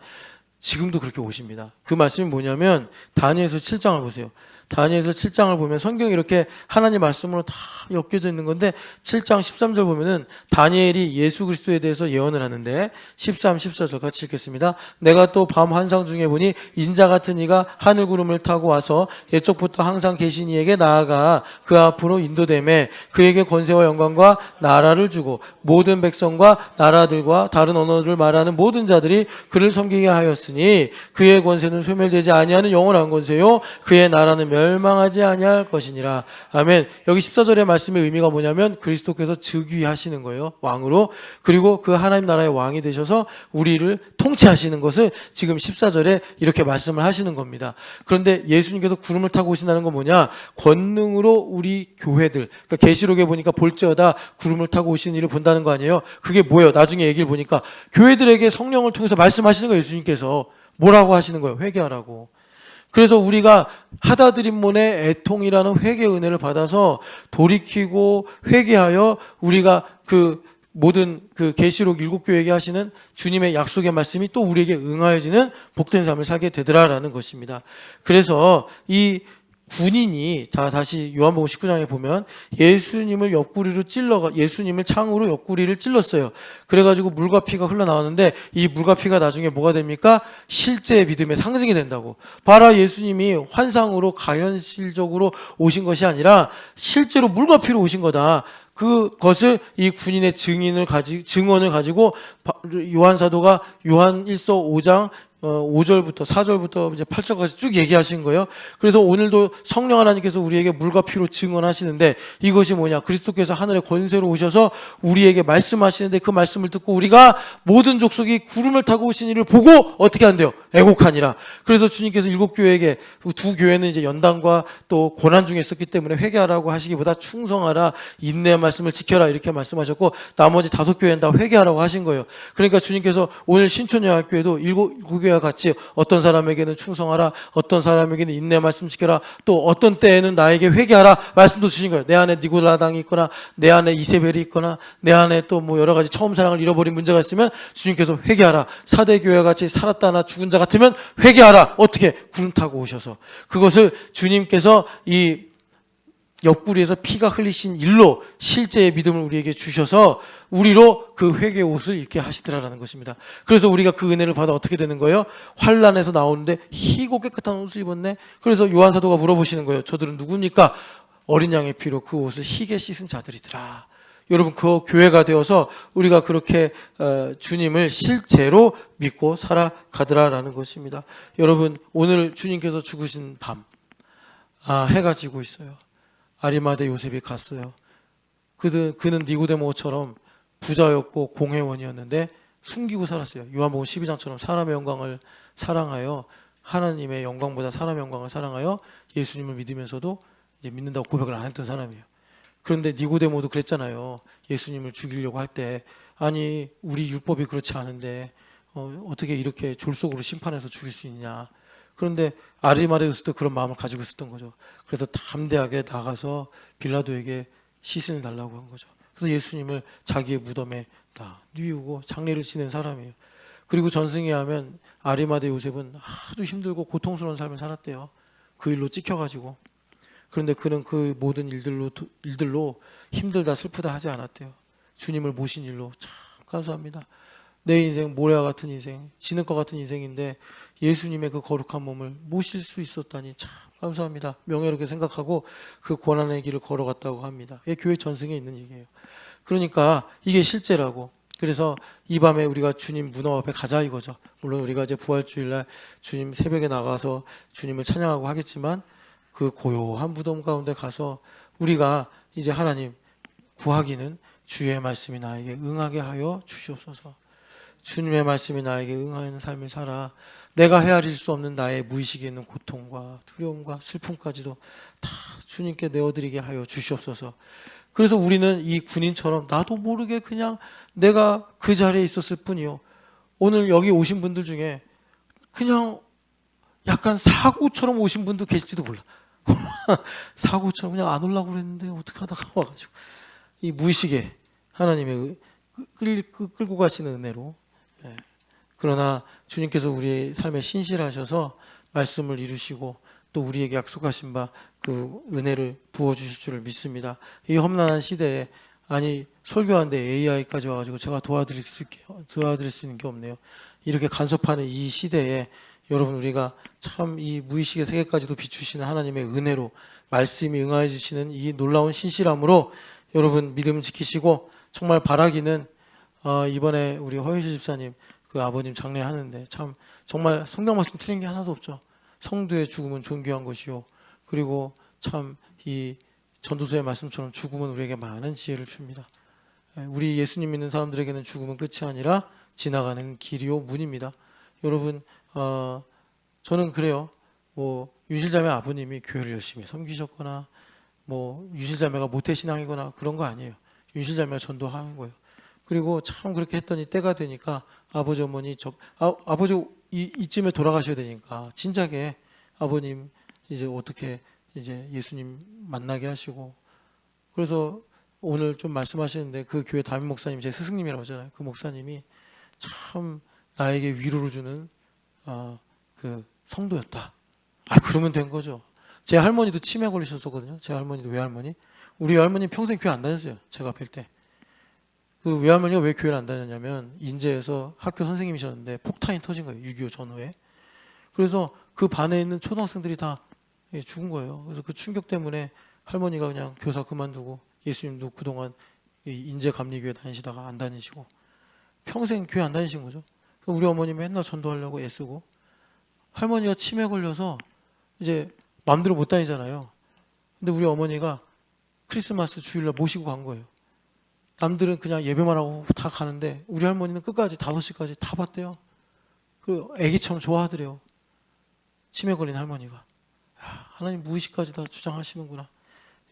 S1: 지금도 그렇게 오십니다. 그 말씀이 뭐냐면 다니엘서 7장을 보세요. 다니엘서 7장을 보면 성경이 이렇게 하나님 말씀으로 다 엮여져 있는 건데 7장 13절 보면은 다니엘이 예수 그리스도에 대해서 예언을 하는데 13, 14절 같이 읽겠습니다. 내가 또 밤 환상 중에 보니 인자 같은 이가 하늘 구름을 타고 와서 옛적부터 항상 계신 이에게 나아가 그 앞으로 인도되매 그에게 권세와 영광과 나라를 주고 모든 백성과 나라들과 다른 언어를 말하는 모든 자들이 그를 섬기게 하였으니 그의 권세는 소멸되지 아니하는 영원한 권세요 그의 나라는 멸망하지 아니할 것이니라. 아멘. 여기 14절의 말씀의 의미가 뭐냐면 그리스도께서 즉위하시는 거예요. 왕으로. 그리고 그 하나님 나라의 왕이 되셔서 우리를 통치하시는 것을 지금 14절에 이렇게 말씀을 하시는 겁니다. 그런데 예수님께서 구름을 타고 오신다는 건 뭐냐? 권능으로 우리 교회들, 그러니까 계시록에 보니까 볼지어다 구름을 타고 오시는 일을 본다는 거 아니에요? 그게 뭐예요? 나중에 얘기를 보니까 교회들에게 성령을 통해서 말씀하시는 거예요. 예수님께서 뭐라고 하시는 거예요? 회개하라고. 그래서 우리가 하다드림몬의 애통이라는 회개 은혜를 받아서 돌이키고 회개하여 우리가 그 모든 그 계시록 7교회에게 하시는 주님의 약속의 말씀이 또 우리에게 응하여지는 복된 삶을 살게 되더라라는 것입니다. 그래서 이 군인이 다시 요한복음 19장에 보면 예수님을 예수님을 창으로 옆구리를 찔렀어요. 그래가지고 물과 피가 흘러나왔는데 이 물과 피가 나중에 뭐가 됩니까? 실제 믿음의 상징이 된다고. 바로 예수님이 환상으로 가현실적으로 오신 것이 아니라 실제로 물과 피로 오신 거다. 그것을 이 군인의 증언을 가지고 요한 사도가 요한 1서 5장 5절부터 4절부터 이제 8절까지 쭉 얘기하신 거예요. 그래서 오늘도 성령 하나님께서 우리에게 물과 피로 증언하시는데 이것이 뭐냐? 그리스도께서 하늘의 권세로 오셔서 우리에게 말씀하시는데 그 말씀을 듣고 우리가 모든 족속이 구름을 타고 오신 이를 보고 어떻게 한대요? 애곡하니라. 그래서 주님께서 7교회에게 두 교회는 이제 연단과 또 고난 중에 있었기 때문에 회개하라고 하시기보다 충성하라, 인내의 말씀을 지켜라 이렇게 말씀하셨고 나머지 5교회는 다 회개하라고 하신 거예요. 그러니까 주님께서 오늘 신촌여학교에도 7교회 같이 어떤 사람에게는 충성하라, 어떤 사람에게는 인내 말씀 지켜라, 또 어떤 때에는 나에게 회개하라 말씀도 주신 거예요. 내 안에 니고라당이 있거나 내 안에 이세벨이 있거나 내 안에 또 뭐 여러 가지 처음 사랑을 잃어버린 문제가 있으면 주님께서 회개하라. 사대교회 같이 살았다나 죽은 자 같으면 회개하라. 어떻게? 구름 타고 오셔서 그것을 주님께서 이 옆구리에서 피가 흘리신 일로 실제의 믿음을 우리에게 주셔서 우리로 그 회개의 옷을 입게 하시더라라는 것입니다. 그래서 우리가 그 은혜를 받아 어떻게 되는 거예요? 환난에서 나오는데 희고 깨끗한 옷을 입었네. 그래서 요한 사도가 물어보시는 거예요. 저들은 누굽니까? 어린 양의 피로 그 옷을 희게 씻은 자들이더라. 여러분 그 교회가 되어서 우리가 그렇게 주님을 실제로 믿고 살아가더라라는 것입니다. 여러분 오늘 주님께서 죽으신 밤 해가 지고 있어요. 아리마대 요셉이 갔어요. 그는 니고데모처럼 부자였고 공회원이었는데 숨기고 살았어요. 요한복음 12장처럼 사람의 영광을 사랑하여 하나님의 영광보다 사람의 영광을 사랑하여 예수님을 믿으면서도 이제 믿는다고 고백을 안 했던 사람이에요. 그런데 니고데모도 그랬잖아요. 예수님을 죽이려고 할 때 아니 우리 율법이 그렇지 않은데 어떻게 이렇게 졸속으로 심판해서 죽일 수 있냐. 그런데 아리마대 요셉도 그런 마음을 가지고 있었던 거죠. 그래서 담대하게 나가서 빌라도에게 시신을 달라고 한 거죠. 그래서 예수님을 자기의 무덤에 딱 뉘우고 장례를 지낸 사람이에요. 그리고 전승에 하면 아리마대 요셉은 아주 힘들고 고통스러운 삶을 살았대요. 그 일로 찍혀가지고. 그런데 그는 그 모든 일들로 힘들다 슬프다 하지 않았대요. 주님을 모신 일로 참 감사합니다. 내 인생 모래와 같은 인생, 지는 것 같은 인생인데 예수님의 그 거룩한 몸을 모실 수 있었다니 참 감사합니다. 명예롭게 생각하고 그 고난의 길을 걸어갔다고 합니다. 이게 교회 전승에 있는 얘기예요. 그러니까 이게 실제라고. 그래서 이 밤에 우리가 주님 문화 앞에 가자 이거죠. 물론 우리가 이제 부활주일날 주님 새벽에 나가서 주님을 찬양하고 하겠지만 그 고요한 무덤 가운데 가서 우리가 이제 하나님 구하기는 주의 말씀이 나에게 응하게 하여 주시옵소서. 주님의 말씀이 나에게 응하는 삶을 살아 내가 헤아릴 수 없는 나의 무의식에 있는 고통과 두려움과 슬픔까지도 다 주님께 내어드리게 하여 주시옵소서. 그래서 우리는 이 군인처럼 나도 모르게 그냥 내가 그 자리에 있었을 뿐이요. 오늘 여기 오신 분들 중에 그냥 약간 사고처럼 오신 분도 계실지도 몰라. 사고처럼 그냥 안 오려고 그랬는데 어떻게 하다가 와가지고 이 무의식에 하나님의 끌고 가시는 은혜로. 그러나 주님께서 우리의 삶에 신실하셔서 말씀을 이루시고 또 우리에게 약속하신 바 그 은혜를 부어주실 줄을 믿습니다. 이 험난한 시대에 아니 설교하는데 AI까지 와가지고 제가 도와드릴 수 있는 게 없네요. 이렇게 간섭하는 이 시대에 여러분 우리가 참 이 무의식의 세계까지도 비추시는 하나님의 은혜로 말씀이 응하여 주시는 이 놀라운 신실함으로 여러분 믿음 지키시고 정말 바라기는 이번에 우리 허유시 집사님 그 아버님 장례하는데 참 정말 성경 말씀 틀린 게 하나도 없죠. 성도의 죽음은 존귀한 것이요. 그리고 참 이 전도서의 말씀처럼 죽음은 우리에게 많은 지혜를 줍니다. 우리 예수님 믿는 사람들에게는 죽음은 끝이 아니라 지나가는 길이요 문입니다. 여러분 저는 그래요. 뭐 유실자매 아버님이 교회를 열심히 섬기셨거나 뭐 유실자매가 모태신앙이거나 그런 거 아니에요. 유실자매가 전도하는 거예요. 그리고 참 그렇게 했더니 때가 되니까 아버지 어머니 아버지 이쯤에 돌아가셔야 되니까 진작에 아버님 이제 어떻게 이제 예수님 만나게 하시고 그래서 오늘 좀 말씀하시는데 그 교회 담임 목사님 제 스승님이라고 하잖아요. 그 목사님이 참 나에게 위로를 주는 그 성도였다. 그러면 된 거죠. 제 할머니도 치매 걸리셨었거든요. 제 할머니도 외할머니. 우리 외할머니 평생 교회 안 다녔어요. 제가 뵐 때. 그 외할머니가 왜 교회를 안 다녔냐면 인제에서 학교 선생님이셨는데 폭탄이 터진 거예요. 6.25 전후에. 그래서 그 반에 있는 초등학생들이 다 죽은 거예요. 그래서 그 충격 때문에 할머니가 그냥 교사 그만두고 예수님도 그동안 인재감리교회 다니시다가 안 다니시고 평생 교회 안 다니신 거죠. 우리 어머니 맨날 전도하려고 애쓰고 할머니가 치매 걸려서 이제 마음대로 못 다니잖아요. 근데 우리 어머니가 크리스마스 주일날 모시고 간 거예요. 남들은 그냥 예배만 하고 다 가는데 우리 할머니는 끝까지 5시까지 다 봤대요. 그 애기처럼 좋아하더래요. 치매 걸린 할머니가. 하나님 무의식까지 다 주장하시는구나.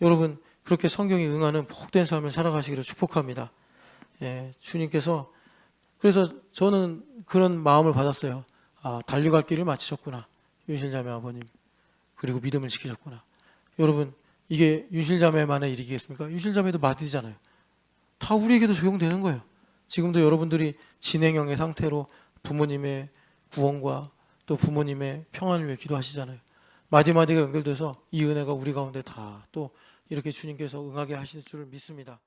S1: 여러분 그렇게 성경에 응하는 복된 삶을 살아가시기를 축복합니다. 주님께서 그래서 저는 그런 마음을 받았어요. 달려갈 길을 마치셨구나. 유실자매 아버님. 그리고 믿음을 지키셨구나. 여러분 이게 유실자매만의 일이겠습니까? 유실자매도 마디잖아요. 다 우리에게도 적용되는 거예요. 지금도 여러분들이 진행형의 상태로 부모님의 구원과 또 부모님의 평안을 위해 기도하시잖아요. 마디마디가 연결돼서 이 은혜가 우리 가운데 다 또 이렇게 주님께서 응하게 하실 줄을 믿습니다.